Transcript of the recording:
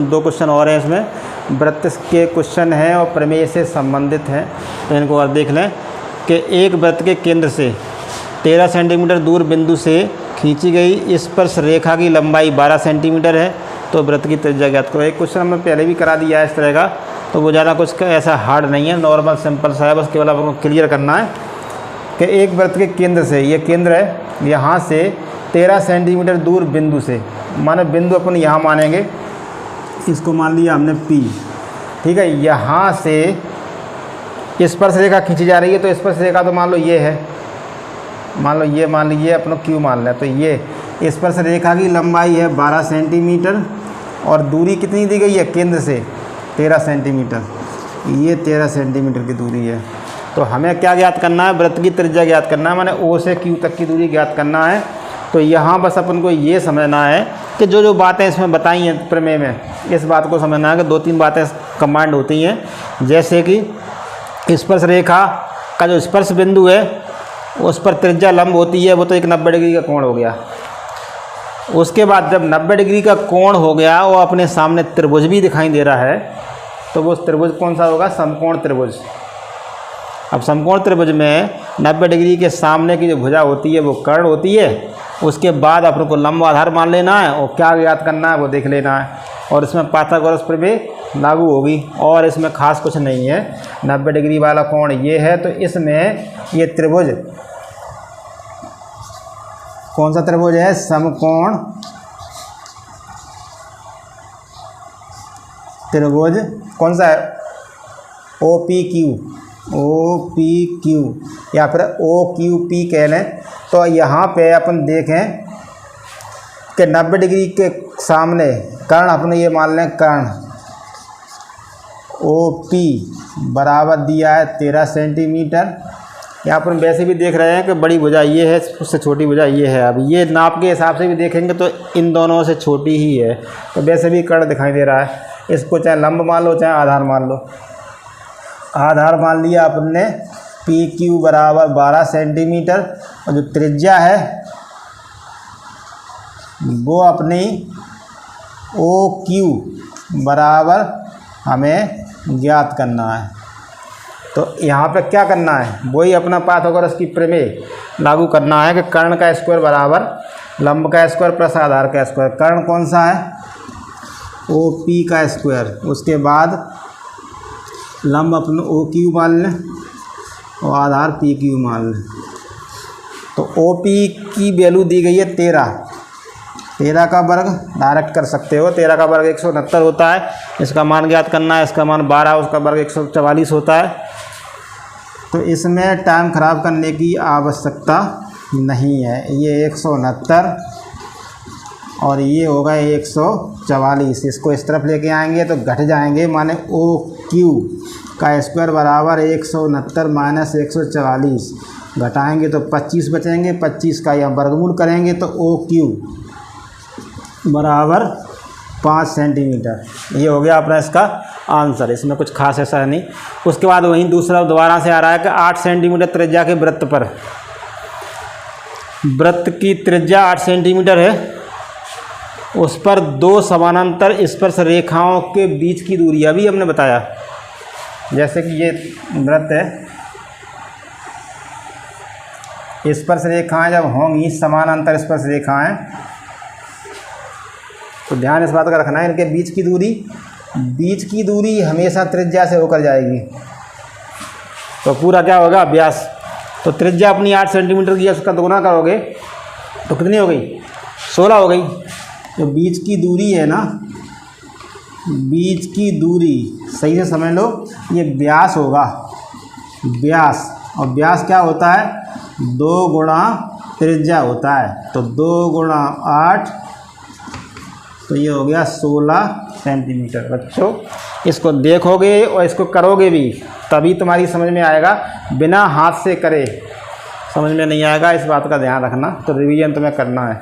2 question और हैं इसमें, वृत्त के क्वेश्चन हैं और प्रमेय से संबंधित हैं। तो इनको और देख लें कि एक वृत्त के केंद्र से 13 सेंटीमीटर दूर बिंदु से खींची गई स्पर्श रेखा की लंबाई 12 सेंटीमीटर है, तो वृत्त की त्रिज्या ज्ञात करो। एक क्वेश्चन हमने पहले भी करा दिया है इस तरह का, तो वो ज़्यादा कुछ ऐसा हार्ड नहीं है, नॉर्मल सिंपल सा है, बस केवल आपको क्लियर करना है कि एक वृत्त के केंद्र से, ये केंद्र है, यहाँ से 13 सेंटीमीटर दूर बिंदु से, माने बिंदु अपन यहाँ मानेंगे, इसको मान लिया हमने P, ठीक है। यहाँ से स्पर्श रेखा खींची जा रही है, तो स्पर्श रेखा तो मान लो ये है, मान लो ये, मान लीजिए अपना Q मान लें, तो ये स्पर्श रेखा की लंबाई है 12 सेंटीमीटर और दूरी कितनी दी गई है केंद्र से 13 सेंटीमीटर, ये 13 सेंटीमीटर की दूरी है। तो हमें क्या ज्ञात करना है, वृत्त की त्रिज्या ज्ञात करना है, माने O से Q तक की दूरी ज्ञात करना है। तो यहाँ बस अपन को ये समझना है कि जो बातें इसमें बताई हैं प्रमेय में, इस बात को समझना है कि 2-3 बातें कंबाइंड होती हैं। जैसे कि स्पर्श रेखा का जो स्पर्श बिंदु है उस पर त्रिज्या लंब होती है, वो तो एक 90 डिग्री का कोण हो गया। उसके बाद जब 90 डिग्री का कोण हो गया, वो अपने सामने त्रिभुज भी दिखाई दे रहा है, तो वो त्रिभुज कौन सा होगा, समकोण त्रिभुज। अब समकोण त्रिभुज में 90 डिग्री के सामने की जो भुजा होती है वो कर्ण होती है। उसके बाद अपन को लंब आधार मान लेना है और क्या ज्ञात करना है वो देख लेना है, और इसमें पाइथागोरस प्रमेय लागू होगी। और इसमें खास कुछ नहीं है, 90 डिग्री वाला कोण ये है, तो इसमें ये त्रिभुज कौन सा त्रिभुज है, समकोण त्रिभुज, कौन सा है, OPQ या फिर OQP कह लें। तो यहाँ पे अपन देखें कि 90 डिग्री के सामने कर्ण, अपने ये मान लें कर्ण OP बराबर दिया है 13 सेंटीमीटर। यहाँ पर वैसे भी देख रहे हैं कि बड़ी भुजा ये है, उससे छोटी भुजा ये है। अब ये नाप के हिसाब से भी देखेंगे तो इन दोनों से छोटी ही है, तो वैसे भी कर्ण दिखाई दे रहा है। इसको चाहे लंब मान लो चाहे आधार मान लो। आधार मान लिया अपने PQ बराबर 12 सेंटीमीटर, और जो त्रिज्या है वो अपनी OQ बराबर हमें ज्ञात करना है। तो यहाँ पे क्या करना है, वही अपना पाइथागोरस की प्रमेय लागू करना है कि कर्ण का स्क्वायर बराबर लंब का स्क्वायर प्लस आधार का स्क्वायर। कर्ण कौन सा है, OP का स्क्वायर, उसके बाद लंब अपने OQ मान लें और आधार PQ मान लें। तो OP की वैल्यू दी गई है 13 का वर्ग डायरेक्ट कर सकते हो, 13 का वर्ग 169 होता है। इसका मान ज्ञात करना है, इसका मान 12, उसका वर्ग 144 होता है। तो इसमें टाइम ख़राब करने की आवश्यकता नहीं है। ये 169 और ये होगा 144, इसको इस तरफ लेके आएंगे तो घट जाएंगे, माने OQ का स्क्वायर बराबर 169 माइनस 144, घटाएंगे तो 25 बचेंगे, 25 का यहाँ वर्गमूल करेंगे तो OQ बराबर 5 सेंटीमीटर। ये हो गया अपना इसका आंसर, इसमें कुछ खास ऐसा नहीं। उसके बाद वहीं दूसरा दोबारा से आ रहा है कि 8 सेंटीमीटर त्रिज्या के वृत्त पर, वृत्त की त्रिज्या 8 सेंटीमीटर है, उस पर 2 समानांतर स्पर्श रेखाओं के बीच की दूरी अभी हमने बताया। जैसे कि ये वृत्त है, स्पर्श रेखाएं जब होंगी समानांतर स्पर्श रेखाएं, तो ध्यान इस बात का रखना है, इनके बीच की दूरी हमेशा त्रिज्या से होकर जाएगी। तो पूरा क्या होगा, व्यास। तो त्रिज्या अपनी 8 सेंटीमीटर की, उसका दोगुना करोगे तो कितनी हो गई, 16 हो गई। तो बीच की दूरी है ना, बीच की दूरी सही से समझ लो, ये व्यास होगा, व्यास। और व्यास क्या होता है, 2 गुणा त्रिज्या होता है। तो 2 गुणा 8, तो ये हो गया 16 सेंटीमीटर। बच्चों इसको देखोगे और इसको करोगे भी तभी तुम्हारी समझ में आएगा, बिना हाथ से करे समझ में नहीं आएगा, इस बात का ध्यान रखना। तो रिवीजन तुम्हें करना है।